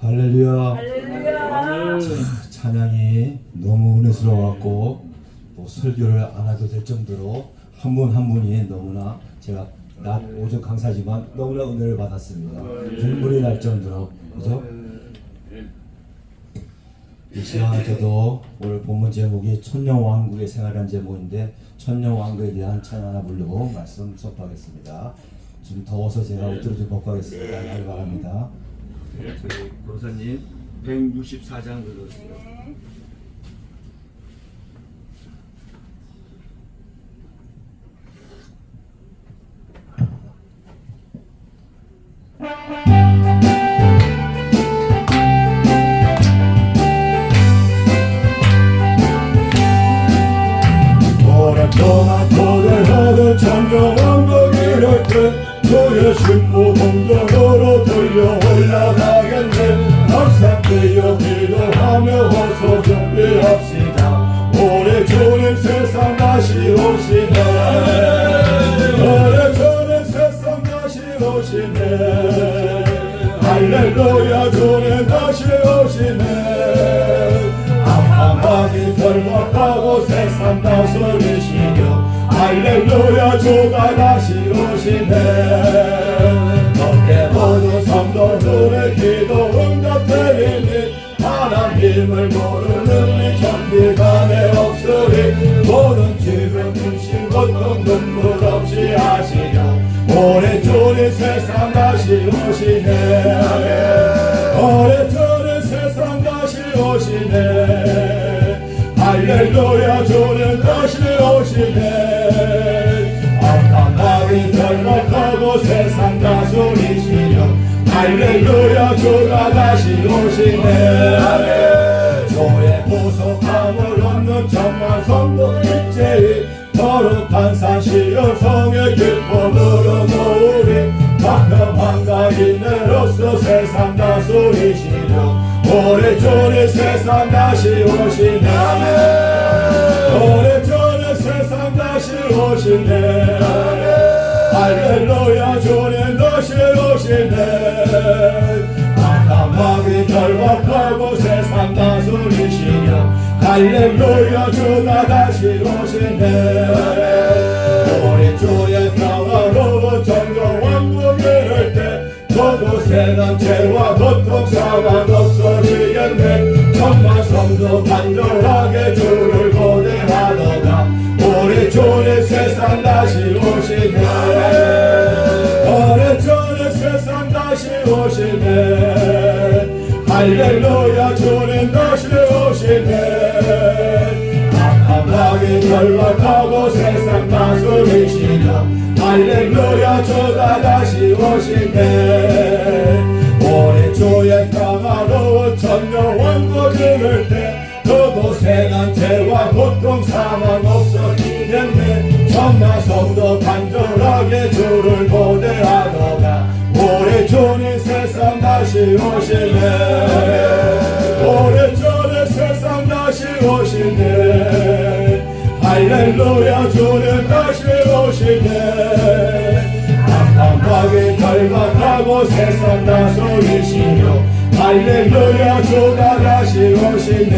할렐루야. 할렐루야. 찬양이 너무 은혜스러워갖고 뭐 설교를 안 해도 될 정도로 한 분 한 분이 너무나 제가 낮 오전 강사지만 너무나 은혜를 받았습니다. 눈물이 날 정도로 그죠? 이 시간 저도 오늘 본문 제목이 천년왕국의 생활이라는 제목인데 천년왕국에 대한 찬양 하나 부르고 말씀 수업하겠습니다. 좀 더워서 제가 옷들을 좀 벗고 하겠습니다. 잘 바랍니다. 저희 도사님 164장 들어주세요. 오랫동안 고대하던 천년왕국 이럴 때 주의 신부 공전으로 들려 올라가겠네. 학생되어 기도하며 어서 준비합시다. 올해 주님 세상 다시 오시네. 올해 주님 세상 다시 오시네. 할렐루야 주님 다시 오시네. 암암하게 결박하고 세상 다스리시며 할렐루야 주가 다시 오시네. 어깨 모두 성도들의 기도 응답되리니 하나님을 모르는 이 천비간에 없으리. 모든 지금 근심 고통 눈물 없이 하시려 올해 주님 세상 다시 오시네. 올해 주님 세상 다시 오시네. 할렐루야 주님 다시 오시네. 악한 마귀 결박하고 세상 다스리시려 할렐루야 주가 다시 오시네. 주의 보석함을 얻는 천만 성도 일제히 거룩한 산시여 성의 기쁨으로 모으리. 박평한가 인내로서 세상 다스리시려 올해 주님 세상 다시 오시네. 올해 주님 세상 다시 오시네. 할렐루야 주님 다시 오시네. 악한 마귀 결박하고 세상 다스리시려 할렐루야 주가 다시 오시네. 우리 주의 평화로운 천년왕국 이를 때 저도새는 죄와 고통 사망 없어지겠네. 천만 성도 간절하게 주를 고대하다가 우리 주님 세상 다시 오시네. 우리 주님 세상 다시 오시네. 할렐루야 주님 다시 오시네. 악한 마귀 결박하고 세상 다스리시려 할렐루야 주가 다시 오시네. 우리 주의 평화로운 천년왕국 이를 때 그곳에는 죄와 고통 사망 없어지겠네. 천만 성도 간절하게 주를 고대하다가 우리 주님 세상 다시 오시네. 우리 주님 세상 다시 오시네. 할렐루야 주님 다시 오시네. 악한 마귀 결박하고 세상 다스리시며 할렐루야 주가 다시 오시네.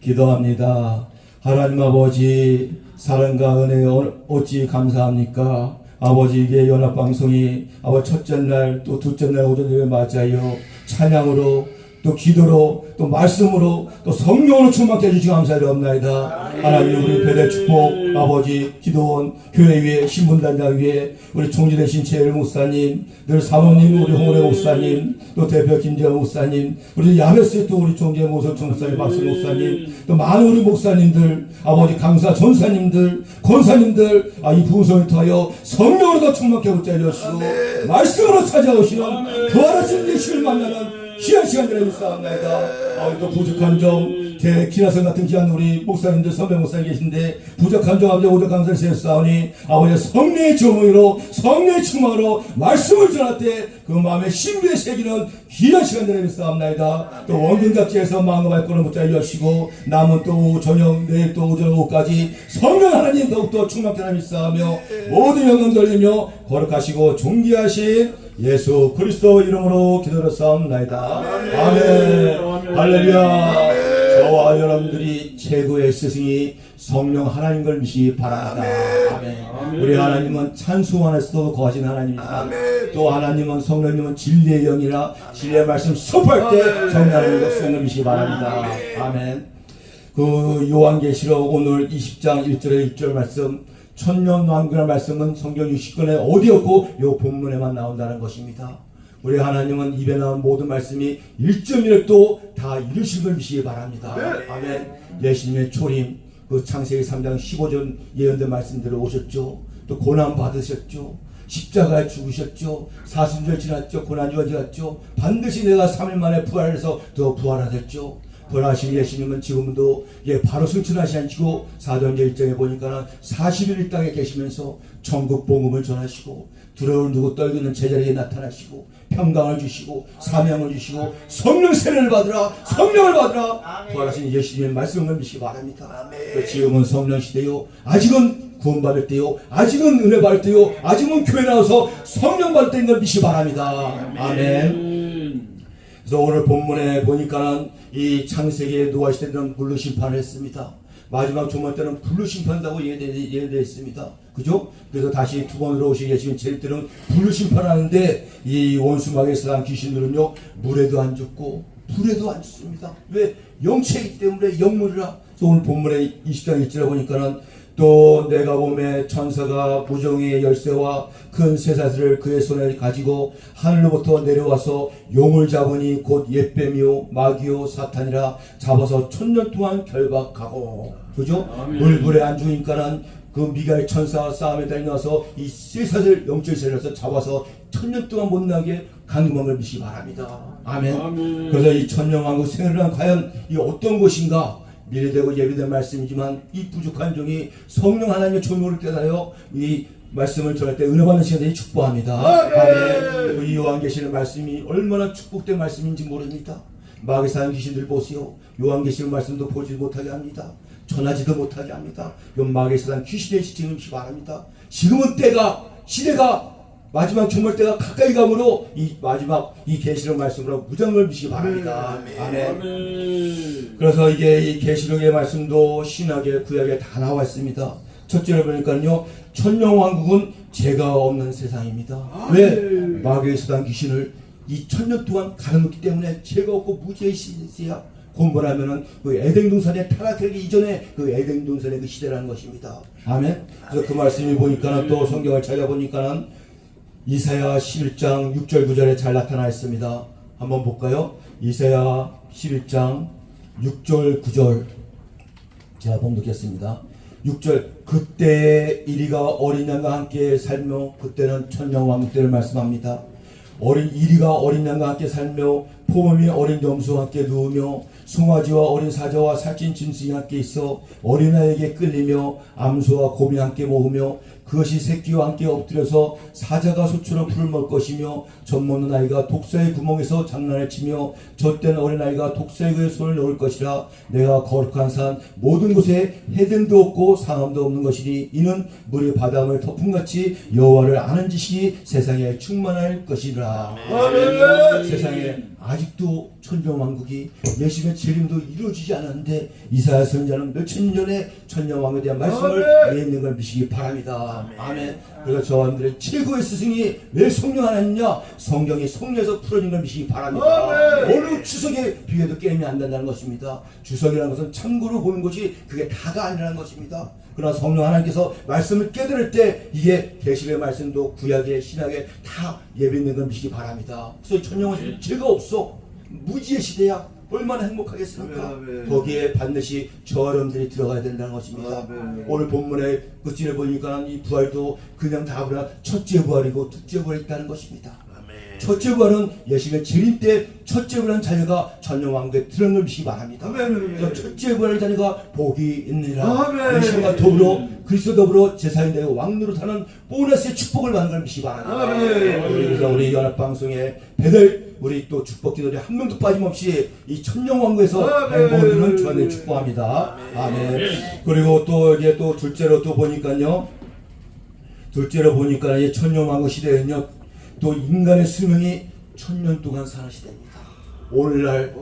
기도합니다. 하나님 아버지 사랑과 은혜에 어찌 감사합니까? 아버지에게 연합방송이 아버지 첫째 날 또 둘째 날 오전 예배 맞아요. 찬양으로 또 기도로 또 말씀으로 또 성령으로 충만케 해주시기 감사드립니다. 하나님 우리 배대 축복 아버지 기도원 교회 위에 신분단장 위에 우리 총재 되신 최일 목사님 늘 사모님 우리 홍은혜 목사님 또 대표 김재원 목사님 우리 야베스의 또 우리 총재 모설총 목사님 박수 목사님 또 많은 우리 목사님들 아버지 강사 전사님들 권사님들 이 부흥성을 통하여 성령으로 더 충만케 붙잡으시고 말씀으로 찾아오시는 부활하신 예수를 만나는 귀한 시간들을 있사옵나이다. 또 부족한 점 기나선 같은 귀한 우리 목사님들 선배 목사님 계신데 부족한 점 아버지 오적 감사를 세웠사오니 아버지 성령의 조명으로 성령의 충만으로 말씀을 전할 때 그 마음에 신비의 새기는 귀한 시간 되는 싸움나이다. 또 원근각지에서 마음과 발걸음 못자 여시고 남은 또 저녁 내일 또 오전 오후까지 성령 하나님 더욱더 충만케 하나님 싸우며 모든 영혼 돌리며 거룩하시고 존귀하신 예수 그리스도 이름으로 기도를 싸움나이다. 아멘. 할렐루야. 저와 여러분들이 최고의 스승이 성령 하나님을 믿으시기 바랍니다. 아멘. 우리 하나님은 찬송 안에서도 거하신 하나님입니다. 또 하나님은 성령님은 진리의 영이라 진리의 말씀 선포할 때 성령 하나님과 수행을 믿으시기 바랍니다. 아멘. 그 요한계시록 오늘 20장 1절에 6절 말씀 천년왕국이라는 말씀은 성경 60권에 어디 없고 요 본문에만 나온다는 것입니다. 우리 하나님은 입에 나온 모든 말씀이 1.1도 다 이루신 걸 믿으시기 바랍니다. 아멘. 예수님의 초림, 그 창세기 3장 15절 예언된 말씀대로 오셨죠. 또 고난 받으셨죠. 십자가에 죽으셨죠. 사순절 지났죠. 고난주가 지났죠. 반드시 내가 3일 만에 부활해서 또 부활하셨죠. 부활하신 예수님은 지금도 바로 승천하시고 사도행전 1장에 보니까 40일 이 땅에 계시면서 천국 복음을 전하시고 두려움을 두고 떨고 있는 제자에게 나타나시고 평강을 주시고 사명을 주시고 성령 세례를 받으라 성령을 받으라 부활하신 예수님의 말씀을 믿으시기 바랍니다. 지금은 성령 시대요. 아직은 구원받을 때요. 아직은 은혜 받을 때요. 아직은 교회 나와서 성령 받을 때인 걸 믿으시기 바랍니다. 아멘. 그래서 오늘 본문에 보니까는 이 창세기에 노아 시대 때는 불로 심판을 했습니다. 마지막 종말 때는 불로 심판한다고 예언되어 있습니다. 그죠? 그래서 다시 두 번으로 오시게 계시면 제일 때는 불로 심판하는데 이 원수마귀의 사람 귀신들은요 물에도 안 죽고 불에도 안 죽습니다. 왜? 영체이기 때문에 영물이라. 그래서 오늘 본문에 20장 1절에 보니까는 또 내가 보매 천사가 무정의 열쇠와 큰 쇠사슬을 그의 손에 가지고 하늘로부터 내려와서 용을 잡으니 곧 옛뱀이요 마귀요 사탄이라 잡아서 1000년 동안 결박하고. 그죠? 물불에 안 죽으니까는 그 미가엘 천사와 싸움에 다녀와서 이 쇠사슬 영절세를 잡아서 1000년 동안 못 나게 강금왕을 믿으시기 바랍니다. 아멘. 그래서 이 천년왕국 생활은 과연 이 어떤 것인가? 미래되고 예비된 말씀이지만 이 부족한 종이 성령 하나님의 조명을 깨달아요 이 말씀을 전할 때 은혜 받는 시간이 축복합니다. 아멘. 이 요한계시록 말씀이 얼마나 축복된 말씀인지 모릅니다. 마귀 사는 귀신들 보세요. 요한계시록 말씀도 보지 못하게 합니다. 전하지도 못하게 합니다. 이 마귀 사는 귀신의 시점이시 바랍니다. 지금은 때가 시대가 마지막 종말 때가 가까이 가므로 이 마지막 이 계시록 말씀으로 무장을 믿으시기 바랍니다. 아멘. 그래서 이게 이 계시록의 말씀도 신약에 구약에 다 나와 있습니다. 첫째로 보니까요 천년왕국은 죄가 없는 세상입니다. 왜? 마귀의 수단 귀신을 이 1000년 동안 가둬놓기 때문에 죄가 없고 무죄의 시대야. 공부를 하면은 그 에덴 동산에 타락하기 이전에 그 에덴 동산의 그 시대라는 것입니다. 아멘. 그래서 그 말씀이 보니까는 또 성경을 찾아보니까는 이사야 11장 6절 9절에 잘 나타나 있습니다. 한번 볼까요? 이사야 11장 6절 9절 제가 봉독했습니다. 6절 그때 이리가 어린 양과 함께 살며 그때는 천년왕국 때를 말씀합니다. 이리가 어린 양과 함께 살며 포범이 어린 염소와 함께 누우며 송아지와 어린 사자와 살찐 짐승이 함께 있어 어린아이에게 끌리며 암소와 곰이 함께 모으며 그것이 새끼와 함께 엎드려서 사자가 소처럼 풀을 먹을 것이며 젖 먹는 아이가 독사의 구멍에서 장난을 치며 젖된 어린아이가 독사의 그의 손을 놓을 것이라. 내가 거룩한 산 모든 곳에 해됨도 없고 상함도 없는 것이니 이는 물이 바다를 덮음같이 여호와를 아는 지식이 세상에 충만할 것이라. 아멘. 세상에 아직도 천년왕국이 예수님의 재림도 이루어지지 않았는데 이사야 선지자는 몇천 년 전에 천년왕국에 대한 말씀을 내있는 걸 믿으시기 바랍니다. 아멘. 그래서 저한들의 최고의 스승이 왜 성령 하나님이냐? 성경이 성령에서 풀어진 걸 믿으시기 바랍니다. 어느 추석에 비해도 게임이 안 된다는 것입니다. 추석이라는 것은 참고로 보는 것이 그게 다가 아니라는 것입니다. 그러나 성령 하나님께서 말씀을 깨달을 때 이게 계시의 말씀도 구약에 신약에 다 예배있는 걸 믿으시기 바랍니다. 그래서 천년왕국은 죄가 없어. 무지의 시대야. 얼마나 행복하겠습니까? 거기에 반드시 저 여러분들이 들어가야 된다는 것입니다. 오늘 본문에 끝줄에 보니까 이 부활도 그냥 다 보라 첫째 부활이고 둘째 부활이 있다는 것입니다. 첫째 부활은 예수님의 재림 때 첫째 부활한 자녀가 천년왕국에 들어가시기 바랍니다. 그래서 첫째 부활한 자녀가 복이 있느니라. 예수님과 더불어 그리스도 더불어 제사장 되고 왕노로 타는 보너스의 축복을 받는 걸 믿기 바랍니다. 그래서 우리 연합방송의 배들 우리 또 축복기도리 한 명도 빠짐없이 이 천년왕국에서 행복을 누리는 주안을 축복합니다. 아멘. 그리고 또 이게 또 둘째로 또 보니까요. 둘째로 보니까 이 천년왕국 시대에는요. 또 인간의 수명이 1000년 동안 사는 시대입니다. 오늘날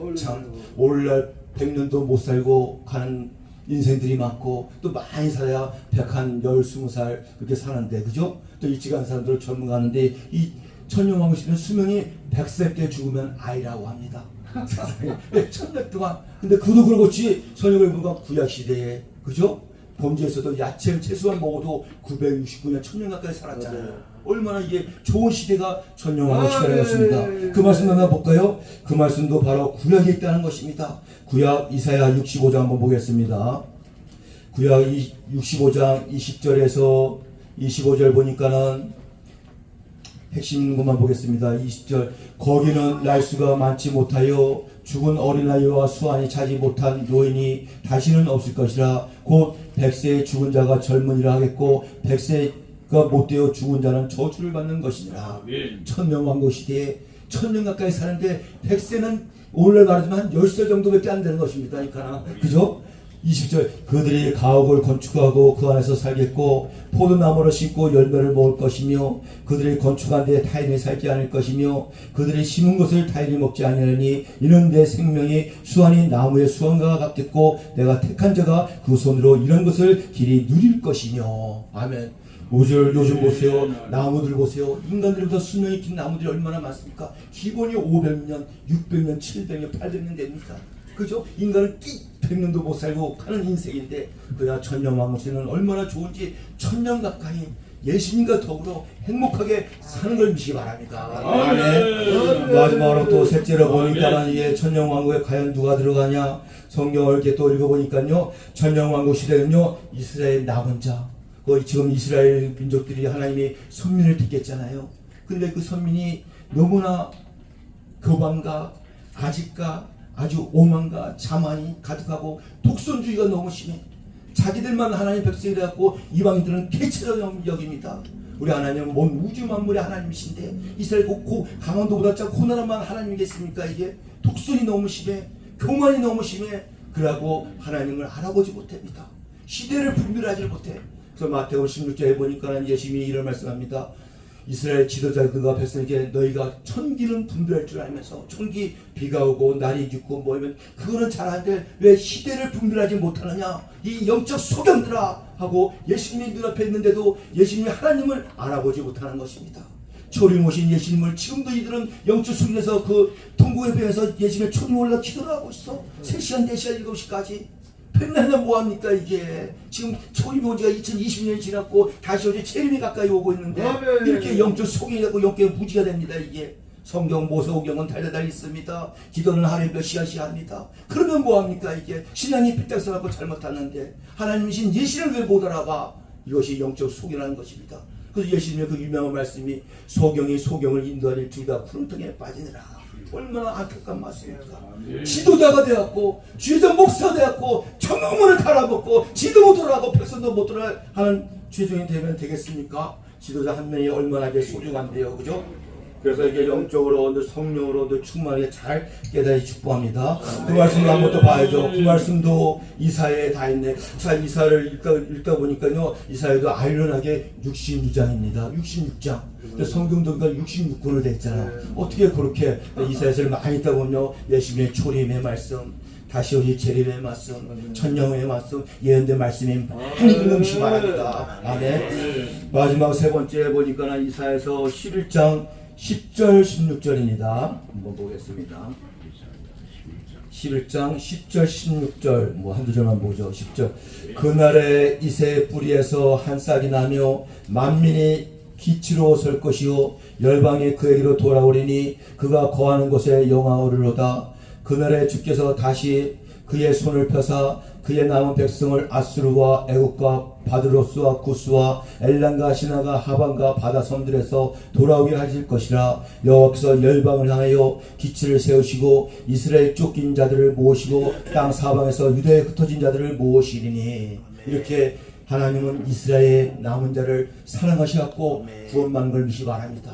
100년도 못 살고 가는 인생들이 많고 또 많이 살아야 100한 20살 그렇게 사는데 그죠? 또 일찍 간 사람들을 젊은 가는데 이 천년왕국 시대는 수명이 100살 때 죽으면 아이라고 합니다. 세상에 1000년 동안. 근데 그도 그렇지 선역을 보니까 구약 시대에 그죠? 범죄에서도 야채 채소만 먹어도 969년 1000년 가까이 살았잖아요. 얼마나 이게 좋은 시대가 천년왕국 시대였습니다. 그 말씀 한번 볼까요? 그 말씀도 바로 구약에 있다는 것입니다. 구약 이사야 65장 한번 보겠습니다. 구약 65장 20절에서 25절 보니까는 핵심 것만 보겠습니다. 20절 거기는 날수가 많지 못하여 죽은 어린아이와 수완이 차지 못한 노인이 다시는 없을 것이라. 곧 100세의 죽은 자가 젊은이라 하겠고 100세가 못되어 죽은 자는 저주를 받는 것이니라. 천년왕국 시대에 1000년 가까이 사는데 100세는 오늘날 말하지만 한 10살 정도밖에 안 되는 것입니다. 그러니까 그죠? 20절 그들이 가옥을 건축하고 그 안에서 살겠고 포도나무를 심고 열매를 먹을 것이며 그들이 건축한 데 타인이 살지 않을 것이며 그들이 심은 것을 타인이 먹지 아니하니 이는 내 생명이 수완이 나무의 수완과 같겠고 내가 택한 자가 그 손으로 이런 것을 길이 누릴 것이며. 아멘. 요즘 보세요. 나무들 보세요. 인간들보다 수명이 긴 나무들이 얼마나 많습니까? 기본이 500년, 600년, 700년, 800년 됩니다. 그죠? 인간은 100년도 못 살고 가는 인생인데 그야 천년왕국에는 얼마나 좋은지 1000년 가까이 예수님과 더불어 행복하게 사는 걸 믿기 바랍니다. 아멘. 마지막으로 또 셋째로 보니까 이게 천년왕국에 과연 누가 들어가냐? 성경을 이렇게 또 읽어보니까요. 천년왕국 시대는요. 이스라엘 남은 자. 지금 이스라엘 민족들이 하나님이 선민을 택했잖아요. 근데 그 선민이 너무나 교만과 아직과 아주 오만과 자만이 가득하고 독선주의가 너무 심해. 자기들만 하나님 백성이 되었고 이방인들은 개체로 여깁니다. 우리 하나님은 온 우주 만물의 하나님이신데 이스라엘 강원도보다 작고 나라만 하나님이겠습니까? 이게 독선이 너무 심해. 교만이 너무 심해. 그러고 하나님을 알아보지 못합니다. 시대를 분별하지 못해. 그래서 마태복음 16절에 보니까 예수님이 이런 말씀합니다. 이스라엘 지도자들과 백성에게 너희가 천기는 분별할 줄 알면서 천기 비가 오고 날이 깊고 뭐면 그거는 잘하는데 왜 시대를 분별하지 못하느냐 이 영적 소경들아 하고 예수님이 눈앞에 있는데도 예수님이 하나님을 알아보지 못하는 것입니다. 초림 오신 예수님을 지금도 이들은 영적 소경에서 그 통곡의 배에서 예수님의 초림 올라 기도를 하고 있어. 3시간 4시간 7시까지 맨날 뭐합니까 이게. 지금 초림 온 지가 2020년이 지났고 다시 어제 체림이 가까이 오고 있는데 이렇게 영적 소경이 되고 영적 무지가 됩니다. 이게 성경 모세오경은 달려달리 있습니다. 기도는 하루에 몇 시간씩 합니다. 그러면 뭐합니까 이게. 신앙이 삐딱서갖고 잘못하는데 하나님이신 예수를 왜 못 알아봐. 이것이 영적 소경이라는 것입니다. 그래서 예수님의 그 유명한 말씀이 소경이 소경을 인도하니 둘 다 푸른통에 빠지느라. 얼마나 안타까운 말씀입니까? 지도자가 되었고 주의자 목사가 되었고 천국문을 갈아먹고 지도 못 돌아가고 백성도 못 돌아가는 하는 최종이 되면 되겠습니까? 지도자 한 명이 얼마나 소중한데요. 그죠? 그래서 이게 영적으로 성령으로 충만하게 잘 깨달이 축복합니다. 그 말씀도 한번 또 봐야죠. 그 말씀도 이사야에 다 있네. 자, 이사야를 읽다 보니까요. 이사야도 아이러니하게 66장입니다. 66장. 근데 성경도 66권으로 돼 있잖아. 어떻게 그렇게 이사야를 많이 읽다 보면 예수님의 초림의 말씀, 다시 오실 재림의 말씀, 천년의 말씀, 예언된 말씀이 많이 읽으시기 바랍니다. 아멘. 마지막 세 번째 보니까 이사야에서 11장 10절 16절입니다. 한번 보겠습니다. 11장 10절 16절 한두 절만 보죠. 10절 그날에 이새의 뿌리에서 한 싹이 나며 만민이 기치로 설 것이요 열방이 그에게로 돌아오리니 그가 거하는 곳에 영화오르로다. 그날에 주께서 다시 그의 손을 펴사 그의 남은 백성을 아수르와 애국과 바드로스와 구스와 엘란과 시나가 하반과 바다 섬들에서 돌아오게 하실 것이라. 여호와께서 열방을 향하여 기치를 세우시고 이스라엘 쫓긴 자들을 모으시고 땅 사방에서 유대에 흩어진 자들을 모으시리니. 이렇게 하나님은 이스라엘 남은 자를 사랑하셔갖고 구원만 걸 믿시 바랍니다.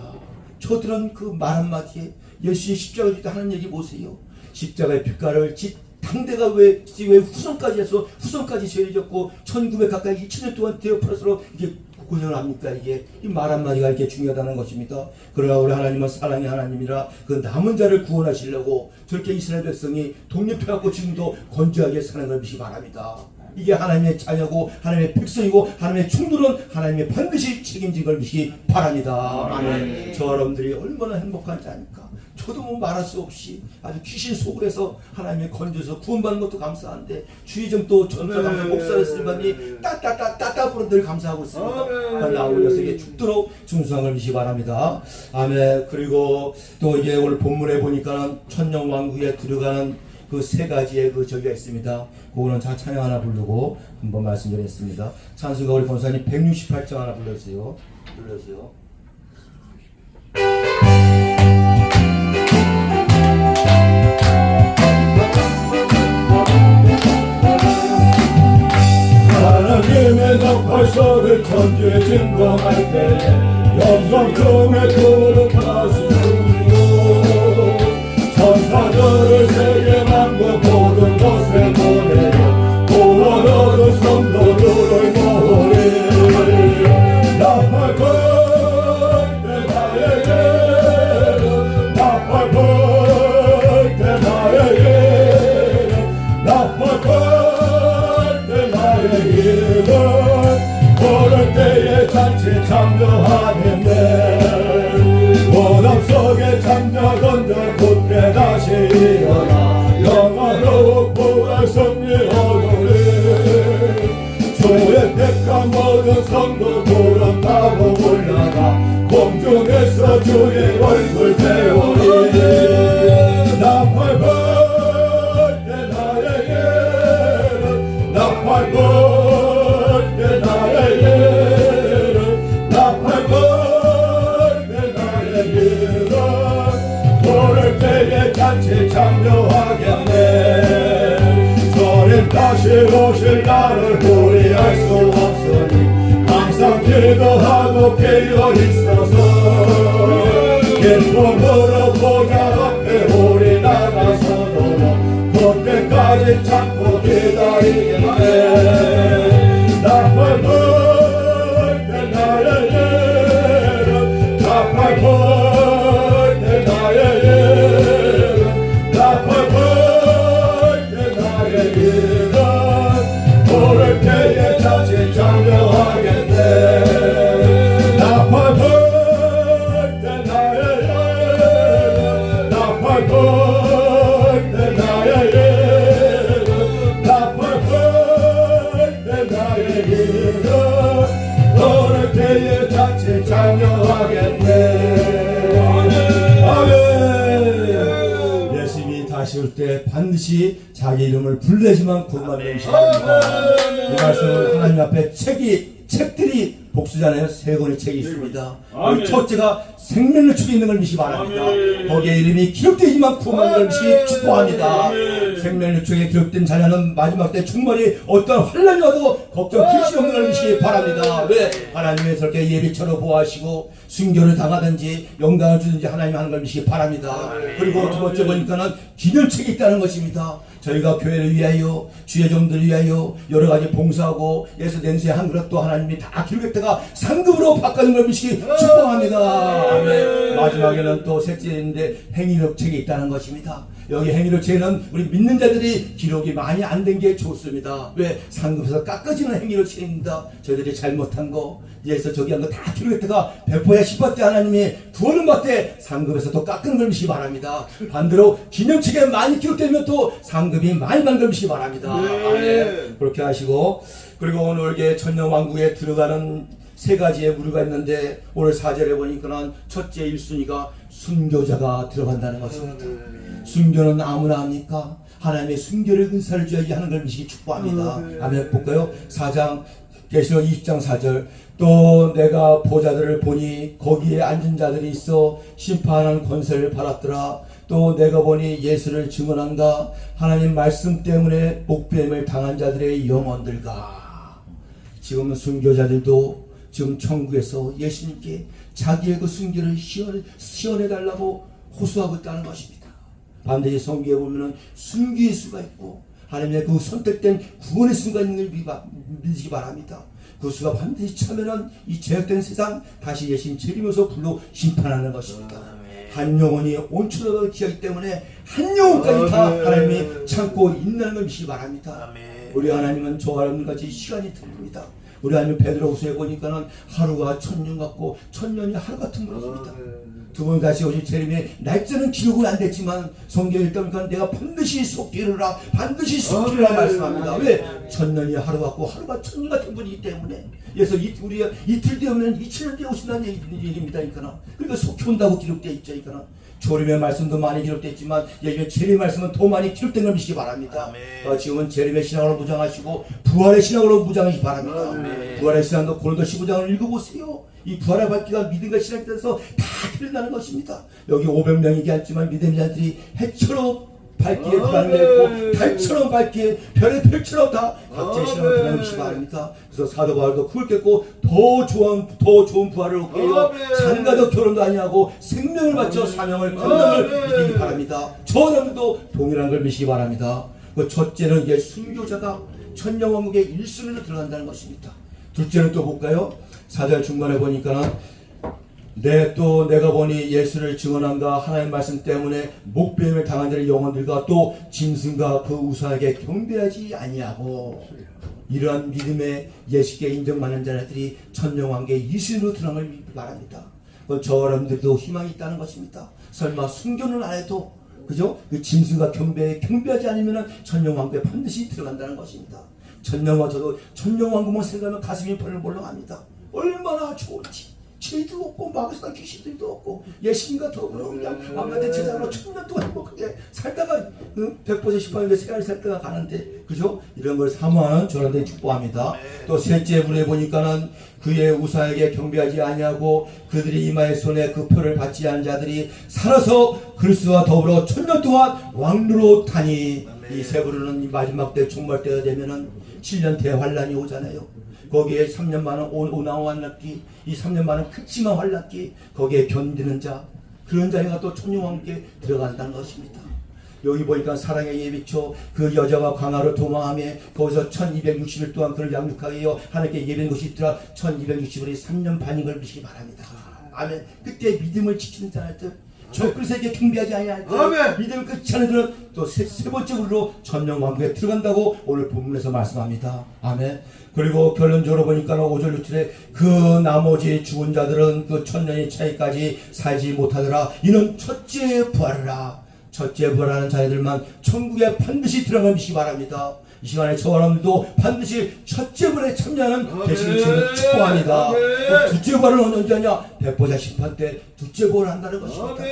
저들은 그 말 한마디에 예수의 십자가를 지다 하는 얘기 보세요. 십자가의 빛깔을 당대가 왜 후손까지 해서 후손까지 죄를 졌고 1900 가까이 2000년 동안 데오프라스로 이게 고생을 합니까? 이게 이 말 한마디가 이렇게 중요하다는 것입니다. 그러나 우리 하나님은 사랑의 하나님이라 그 남은 자를 구원하시려고 저렇게 이스라엘 백성이 독립해갖고 지금도 건조하게 사는 걸 믿시 바랍니다. 이게 하나님의 자녀고 하나님의 백성이고 하나님의 충돌은 하나님의 반드시 책임진 걸 믿기 바랍니다. 아멘. 저 여러분들이 얼마나 행복한 자입니까? 저도 뭐 말할 수 없이 아주 귀신 속을 해서 하나님의 건져서 구원받는 것도 감사한데 주의점 또 전사 감사 목사를 쓰니 따따따따따 부른 늘 감사하고 있습니다. 나올 녀석에게 죽도록 중수함을 믿기 바랍니다. 아멘. 그리고 또 이게 오늘 본문에 보니까는 천년 왕국에 들어가는 그 세 가지의 그 저기가 있습니다. 그거는 찬양 하나 부르고 한번 말씀드리겠습니다. 찬수가 우리 권사님 168장 하나 불러주세요. 하나님의 넉발소를 천주에 증거할 때에 영성통에 거룩하시고 천사들을 세계 만국 모든 곳에 보내려 구원 얻은 성도들을 모으리. 나팔 불 때 나에게 나팔 불 때 나에게 나팔 불 때 나에게 그럴 때에 잔치 참여하겠네. 원함 속에 잠자건들 곧게 다시 일어나 영화로 부활 승리 얻으리. 주의 택한 모든 성도 구름 타고 올라가 공중에서 주의 얼굴 배우리. 나팔 불 때 나에게 나팔 불 때 나에게 나팔 불 때 나에게 그럴 때에 잔치 참여하겠네. 주님 다시 오실 날을 우리 알 수 없으니 항상 기도하고 깨어 있어서 기쁨으로 보좌 앞에 우리 나가서도록 그때까지 참고 기다리겠네. 나팔 불 때 나에게 나팔 불 때 나에게 나팔 불 때 나에게 그럴 때에 다시 참여하겠네. 나팔 불 때 나에게 나팔 불 때 나에게 나팔 불 때 나에게 그럴 때에 다시 참여하겠네. 아멘. 예수님이 다시 올 때 반드시 자기 이름을 불러야지만 구원만 되시옵니다. 이 말씀은 하나님 앞에 책들이 복수잖아요. 세 권의 책이 있습니다. 아멘. 첫째가 생명을 주게 있는 걸 믿기 바랍니다. 아멘. 거기에 이름이 기록되지만 구원받는 걸 믿기 축복합니다. 아멘. 생명력축에 기록된 자녀는 마지막 때 충만히 어떤 환란이 와도 걱정 필시 없는 걸 믿기 바랍니다. 왜? 하나님의 저렇게 예비처럼 보호하시고 순교를 당하든지 영광을 주든지 하나님 하는 걸 믿기 바랍니다. 그리고 두 번째 보니까는 기념책이 있다는 것입니다. 저희가 교회를 위하여 주의 종들을 위하여 여러 가지 봉사하고 예수 냄새 한 그릇도 하나님이 다 기록했다가 상급으로 바꾸는 걸 믿기 축복합니다. 아멘. 마지막에는 또 셋째인데 행위력 책이 있다는 것입니다. 여기 행위력 책에는 우리 믿는 자들이 기록이 많이 안 된 게 좋습니다. 왜? 상급에서 깎아지는 행위력 책입니다. 저희들이 잘못한 거 예서 저기 한 거 다 기록했다가 배포야 10번 때 하나님이 구원을 받되 상급에서 또 깎은 걸 믿기 바랍니다. 반대로 기념책에 많이 기록되면 또 상급이 많이 받는 걸 믿기 바랍니다. 아멘. 그렇게 하시고 그리고 오늘 이게 천년왕국에 들어가는 세 가지의 무리가 있는데 오늘 4절에 보니까는 첫째 1순위가 순교자가 들어간다는 것입니다. 순교는 아무나 합니까? 하나님의 순결의 은사를 줘야지 하는 걸 미시기 축복합니다. 아멘. 볼까요? 4장 계시록 20장 4절. 또 내가 보좌들을 보니 거기에 앉은 자들이 있어 심판하는 권세를 받았더라. 또 내가 보니 예수를 증언한가 하나님 말씀 때문에 목배임을 당한 자들의 영혼들과. 지금은 순교자들도 지금 천국에서 예수님께 자기의 그 순교를 시원해달라고 호소하고 있다는 것입니다. 반드시 성경에 보면 순교의 수가 있고 하나님의 그 선택된 구원의 수가 있는 걸 믿으시기 바랍니다. 그 수가 반드시 차면은 이 죄악된 세상 다시 예수님 재림에서 불러 심판하는 것입니다. 한 영혼이 온천으로 기하기 때문에 한 영혼까지 다 하나님이 참고 있는 걸 믿으시기 바랍니다. 우리 하나님은 저와 여러분같이 시간이 틀립니다. 우리 하나님 베드로후서에 보니까는 하루가 천년 같고 천년이 하루 같은 것입니다. 두 번 다시 오실 재림의 날짜는 기록은 안 됐지만 성경에 읽다 내가 반드시 속기르라 반드시 속기르라 말씀합니다. 왜? 천년이 하루 같고 하루가 천년 같은 분이기 때문에. 그래서 우리가 이틀 뒤면 2000년 뒤에 오신다는 얘기입니다. 그러니까 속히 온다고 기록되어 있죠. 조림의 말씀도 많이 기록되어 있지만 예전에 재림의 말씀은 더 많이 기록된 걸 믿으시기 바랍니다. 지금은 재림의 신앙으로 무장하시고 부활의 신앙으로 무장하시기 바랍니다. 부활의 신앙도 고린도 15장을 읽어보세요. 이 부활의 밝기가 믿음과 신앙에 대해서 다 틀린다는 것입니다. 여기 500명이긴 하지만 믿음의 자들이 해처럼 밝기에 불안을 했고 달처럼 밝기에 별의 별처럼 다 각자의 신앙을 드러내시기 바랍니다. 그래서 사도 바울도 그걸 깼고 더 좋은 부활을 얻게 해요. 장가도 결혼도 아니하고 생명을 바쳐 사명을 건강을 믿기 바랍니다. 저 여러분도 동일한 걸 믿으시기 바랍니다. 그 첫째는 이제 순교자가 천년왕국의 1순위로 들어간다는 것입니다. 둘째는 또 볼까요? 4절 중간에 보니까 내가 보니 예수를 증언한가 하나님 말씀 때문에 목배임을 당한 자의 영혼들과 또 짐승과 그 우상에게 경배하지 아니하고. 이러한 믿음의 예수께 인정받는 자들이 천년왕국의 2순위로 들어가는 걸 믿기 바랍니다. 저 여러분들도 희망이 있다는 것입니다. 설마 순교는 안 해도 그죠? 그 짐승과 경배하지 않으면 천년왕국에 반드시 들어간다는 것입니다. 천년왕국만 생각하면 가슴이 벌렁벌렁합니다. 얼마나 좋을지. 죄도 없고 마귀나 귀신들도 없고 예수님과 더불어 그냥 왕같은 제자로 천년 동안 행복하게 살다가 100% 10%의 시간을 살다가 가는데 그죠? 이런 걸 사모하는 저런데 축복합니다. 또 셋째 분에 보니까는 그의 우상에게 경배하지 아니하고 그들이 이마의 손에 그 표를 받지 않은 자들이 살아서 그리스도와 더불어 천년 동안 왕루로 타니. 이 세 부류는 이 마지막 때 종말 때가 되면은 7년 대환란이 오잖아요. 거기에 3년 많은 오나와 환란기, 이 3년 많은 극심한 환란기, 거기에 견디는 자, 그런 자가 또 천년왕국에 들어간다는 것입니다. 여기 보니까 사랑의 예비초, 그 여자가 광야로 도망하며 거기서 1260일 동안 그를 양육하게 하여 하나님께 예배한 곳이 있더라. 1260일이 3년 반인 걸 믿으시기 바랍니다. 아멘. 그때 믿음을 지키는 자들, 저 그리스도에게 경배하지 아니할 때 믿음을 끝이 않은 들은 또 세 번째로 천년왕국에 들어간다고 오늘 본문에서 말씀합니다. 아멘. 그리고 결론적으로 보니까 5절 6절에 그 나머지 죽은 자들은 그 천년의 차이까지 살지 못하더라. 이는 첫째 부활이라. 첫째 부활하는 자들만 천국에 반드시 들어가는 것이 바랍니다. 이 시간에 저와 여러분들도 반드시 첫째 부활에 참여하는 되시는 주를 축복합니다. 둘째 부활은 언제 하냐? 백보자 심판 때 둘째 부활을 한다는 것입니다.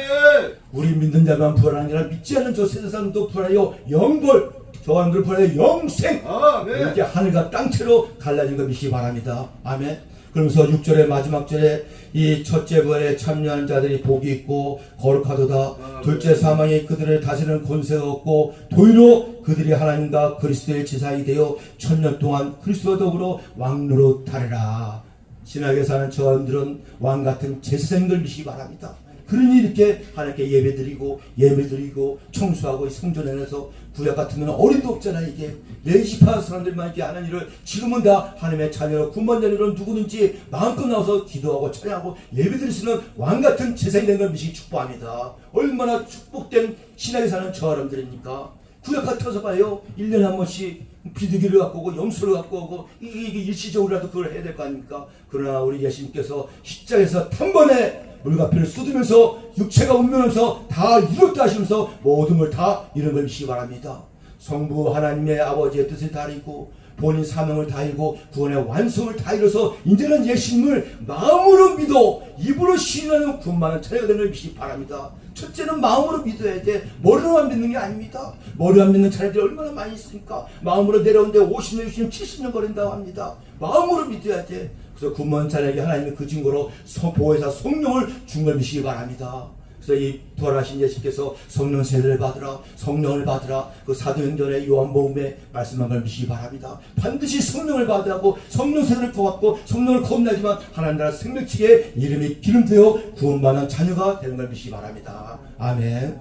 우리 믿는 자만 부활하는 게 아니라 믿지 않는 저 세상도 부활하여 영벌, 저와 여러분들 부활하여 영생, 이렇게 하늘과 땅채로 갈라진 거 믿기 바랍니다. 아멘. 그러면서 6절의 마지막 절에 이 첫째 부활에 참여한 자들이 복이 있고 거룩하도다. 둘째 사망이 그들을 다스리는 권세가 없고 도리로 그들이 하나님과 그리스도의 제사장이 되어 천년 동안 그리스도와 더불어 왕노로 타리라. 신하게 사는 저들은 왕같은 제사장인 걸 믿기 바랍니다. 그러니 이렇게 하나님께 예배드리고 청소하고 성전에서 구약 같으면 어림도 없잖아요. 이게 레지파한 사람들만 이렇게 하는 일을 지금은 다 하나님의 자녀로 군반 자녀로 누구든지 마음껏 나와서 기도하고 찬양하고 예배드릴 수 있는 왕같은 제사장이 된 걸 믿기 축복합니다. 얼마나 축복된 신하게 사는 저 사람들입니까? 구약 같아서 봐요. 1년에 한 번씩 비둘기를 갖고 오고 염소를 갖고 오고 이게 일시적으로라도 그걸 해야 될 거 아닙니까? 그러나 우리 예수님께서 십자가에서 단번에 물과피를 쏟으면서 육체가 운명하면서 다 이뤘다 하시면서 모든 걸 다 이룬 걸 믿시기 바랍니다. 성부 하나님의 아버지의 뜻을 다리고 본인 사명을 다하고 구원의 완성을 다 이뤄서 이제는 예수님을 마음으로 믿어 입으로 시인하는 구원받는 자녀가 되는 걸 믿기 바랍니다. 첫째는 마음으로 믿어야 돼. 머리로만 믿는 게 아닙니다. 머리로만 믿는 자녀들이 얼마나 많이 있습니까? 마음으로 내려오는데 50년, 60년, 70년 걸린다고 합니다. 마음으로 믿어야 돼. 그래서 구원 자녀에게 하나님의 그 증거로 보혜사 성령을 준 걸 믿으시기 바랍니다. 그래서 이 부활하신 예수께서 성령 세례를 받으라, 성령을 받으라, 그 사도행전의 요한복음에 말씀한 걸 믿으시기 바랍니다. 반드시 성령을 받으라고 성령 세례를 받고 성령을 거듭나지만 하나님 나라 생명책에 이름이 기름되어 구원받는 자녀가 되는 걸 믿으시기 바랍니다. 아멘.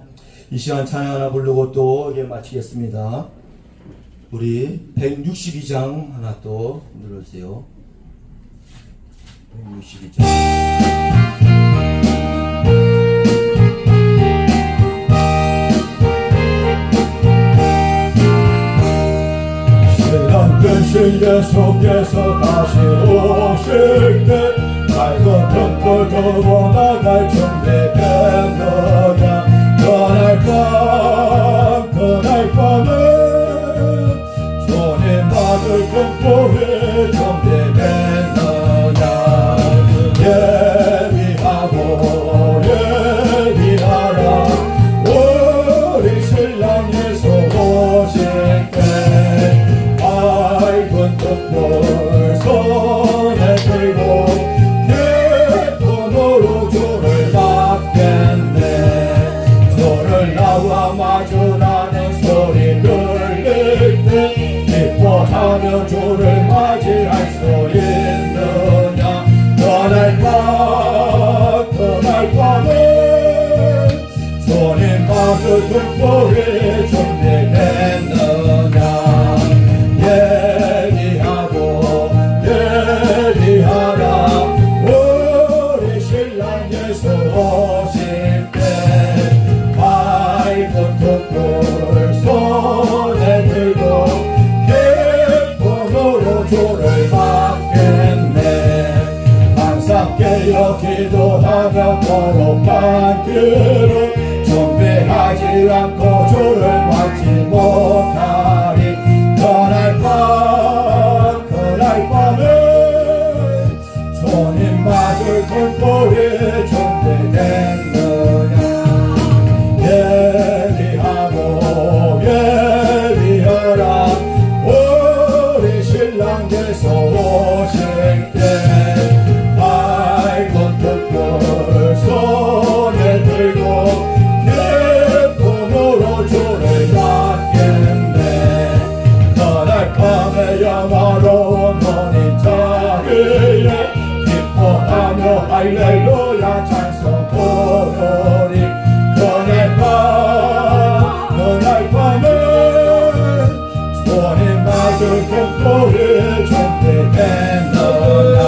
이 시간 찬양 하나 부르고 또 이제 마치겠습니다. 우리 162장 하나 또 눌러주세요. 162장. 신랑되신 예수께서 다시 오실 때 밝은 불 두고 나갈 준비됐느냐. 그날 밤에 주님 받을 등불이 준비됐느냐. 예비하라 우리 신랑 예수 오실 때 밝은 등불 손에 들고 기쁨으로 주를 맞겠네. 주를 나와 마주나는 소리 들릴 때 기뻐하며 주를 맞이할 수 있느냐. 그날 밤에 주님 맞을 등불이 준비됐느냐. 예비하라 우리 신랑 예수 오실 때 밝은 등불 손에 들고 기쁨으로 주를 맞겠네. 항상 깨어 기도하며 거룩한 길을 준비하지 않고 주를 맞지 못하리. 그날 밤에 주님 맞을 등불이 준비됐느냐. 예비하라 우리 신랑 예수 오실 때 밝은 등불 손에 들고 기쁨으로 주를 맞겠네. 그날 밤에 영화로운 혼인 자리에 기뻐하며 할렐루야 찬송 부르리. 그날 밤에 주님 맞을 등불이 준비됐느냐.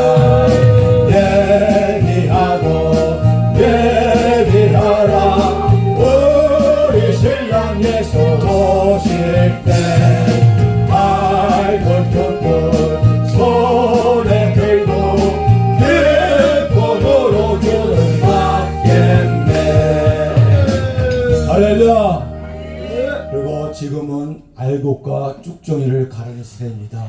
예비하라 우리 신랑 예수 오실 때 밝은 등불 손에 들고 기쁨으로 주를 맞겠네. 할렐루야. 그리고 지금은 알곡과 쭉정이를 가르는 시대입니다.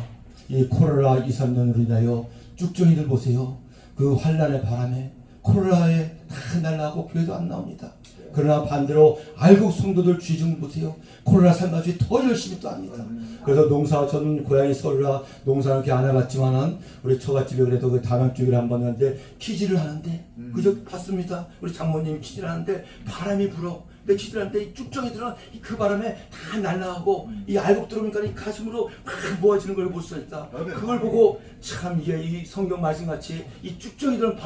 이 코로나 2, 3년으로 인하여 쭉정이들 보세요. 그 환란의 바람에 코로나에 다 날라가고 교회도 안 나옵니다. 그러나 반대로 알곡 성도들 쥐중 보세요. 코로나 상가주의 더 열심히 또 합니다. 그래서 저는 고향이 서울라 농사는 이렇게 안 해봤지만은 우리 처갓집에 그래도 그 다방 쪽에 한번 갔는데 키질을 하는데 그저 봤습니다. 우리 장모님 키질 하는데 바람이 불어. 근데 키질 하는데 이 쭉정이들은 그 바람에 다 날아가고 이 알곡 들어오니까 이 가슴으로 확 모아지는 걸 볼 수 있다. 그걸 보고 참 이게 이 성경 말씀같이 이 쭉정이들은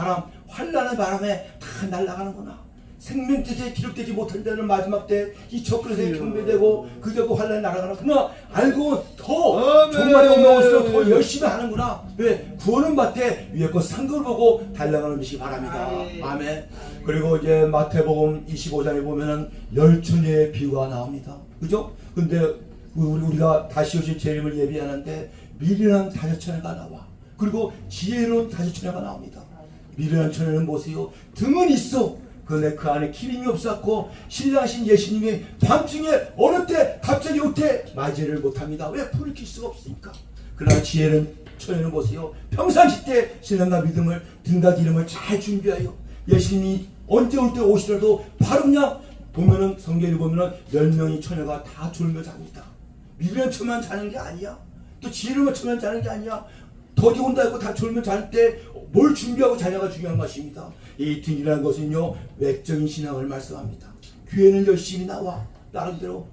환란의 바람에 다 날아가는구나. 생명책에 기록되지 못한다는 마지막 때 이 적그릇에 경배되고 그저 그 환란이 날아가나. 그러나 알고 더 종말이 오면올수록 더 열심히 하는구나. 왜? 구원은 받되 위에 거 상급을 보고 달려가는 것이 바랍니다. 아멘. 그리고 이제 마태복음 25장에 보면은 열처녀의 비유가 나옵니다. 그죠? 근데 우리가 다시 오실 재림을 예비하는데 미련한 다섯 처녀가 나와. 그리고 지혜로운 다섯 처녀가 나옵니다. 미련한 처녀는 보세요. 등은 있어. 그런데 그 안에 기름이 없었고 신랑하신 예수님이 밤중에 어느 때 갑자기 오태 맞이를 못합니다. 왜? 불을 켤 수가 없으니까. 그러나 지혜는 처녀는 보세요. 평상시 때 신앙과 믿음을 등과 기름을 잘 준비하여 예수님이 언제 올 때 오시더라도 바로 그냥 보면은 성경에 보면은 10명의 처녀가 다 졸며 잡니다. 미련 처만 자는 게 아니야. 또 지혜로만 처만 자는 게 아니야. 덕이 온다 했고 다 졸며 잘 때 뭘 준비하고 자냐가 중요한 것입니다. 이 등이라는 것은요 외적인 신앙을 말씀합니다. 교회는 열심히 나와 나름대로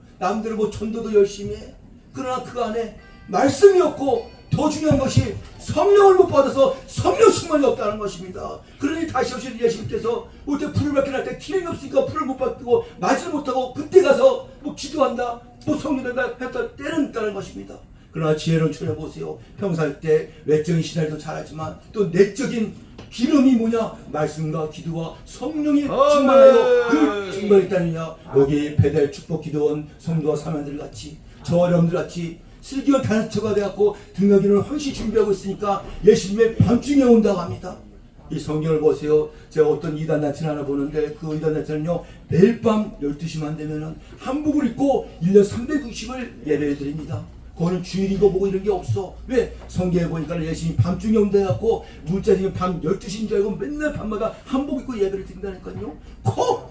뭐 전도도 열심히 해. 그러나 그 안에 말씀이 없고 더 중요한 것이 성령을 못 받아서 성령 충만이 없다는 것입니다. 그러니 다시 오실 예수님께서 올 때 불을 받게 할 때 기름이 없으니까 불을 못 받고 맞지를 못하고 그때 가서 뭐 기도한다 뭐 성령한다 했다 때는 있다는 것입니다. 그러나 지혜로운 처녀 보세요. 평소할 때 외적인 신앙도 잘하지만 또 내적인 기름이 뭐냐? 말씀과 기도와 성령이 충만하여 그 충만이 있다느냐? 여기 베델 축복 기도원 성도와 사람들 같이 저와 여러분들 같이 슬기와 단처가 되었고 등하기를 훨씬 준비하고 있으니까 예수님의 밤중에 온다고 합니다. 이 성경을 보세요. 제가 어떤 이단단체 하나 보는데 그 이단단체는요 매일 밤 12시만 되면은 한복을 입고 1년 360을 예배를 드립니다. 그거는 주일이고 뭐고 이런 게 없어. 왜? 성경에 보니까 예수님이 밤중에 온다 해갖고 문자중에 밤 12시인 줄 알고 맨날 밤마다 한복 입고 예배를 드린다니까요.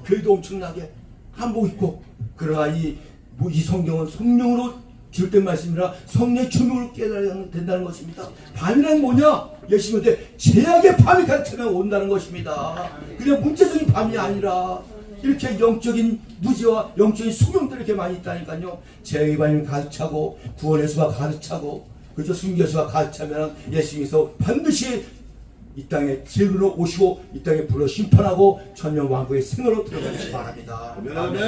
교회도 엄청나게 한복 입고. 그러나 이 성경은 성령으로 기록된 말씀이라 성령의 조명으로 깨달아야 된다는 것입니다. 밤이란 뭐냐? 예수님한테 제약의 밤이 가르쳐면 온다는 것입니다. 그냥 문자적인 밤이 아니라 이렇게 영적인 무지와 영적인 수경들이 이렇게 많이 있다니까요. 제약의 밤이 가르치고 구원의 수가 가르치고 그죠? 순교수가 가르치면 예수님께서 반드시 이 땅에 진리로 오시고 이 땅에 불러 심판하고 천년왕국의 생으로 들어가시기 바랍니다. 아멘.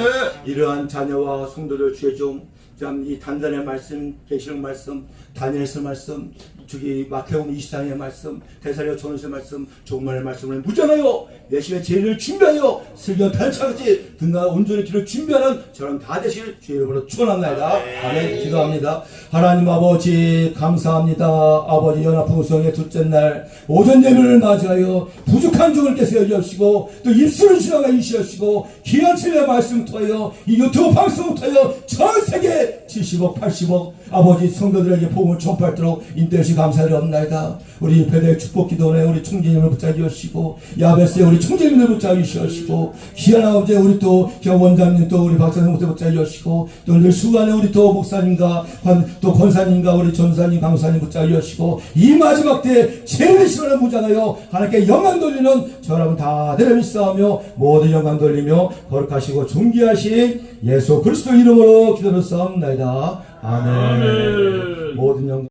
이러한 자녀와 성도들 주의 종 참 이 단단의 말씀, 계시록 말씀, 다니엘서 말씀, 저기 마태복음 24장의 말씀, 데살리가 전서의 말씀, 종말의 말씀을 무장하여 예수의 죄를 준비하여 슬기와 단차같이 등과 온전히 길을 준비하는 저런 다 되실 주의 이름으로 축원합니다. 아멘. 기도합니다. 하나님 아버지 감사합니다. 아버지 연합풍성의 둘째 날 오전 예배를 맞이하여 부족한 종을 깨서 여시고 또 입술을 지나가 이시하시고 귀한 진리의 말씀 통하여 이 유튜브 방송을 통하여 전 세계 70억 80억 아버지 성도들에게 복음을 전파하도록 인도해주시 감사드립니다. 우리 베델 축복기도원에 우리 총재님을 붙잡으시고 야베스에 우리 총재님을 붙잡으시고 귀한 아버지 우리 또 원장님 또 우리 박사님 붙잡으시고 또 늘 수간에 우리 또 목사님과 또 권사님과 우리 전사님 강사님 붙잡으시고 이 마지막 때 제일 시간을 무장하여 하나님께 영광 돌리는 저 여러분 다 믿사오며 모든 영광 돌리며 거룩하시고 존귀하신 예수 그리스도 이름으로 기도를 싸움나이다. 아멘. 모든 영광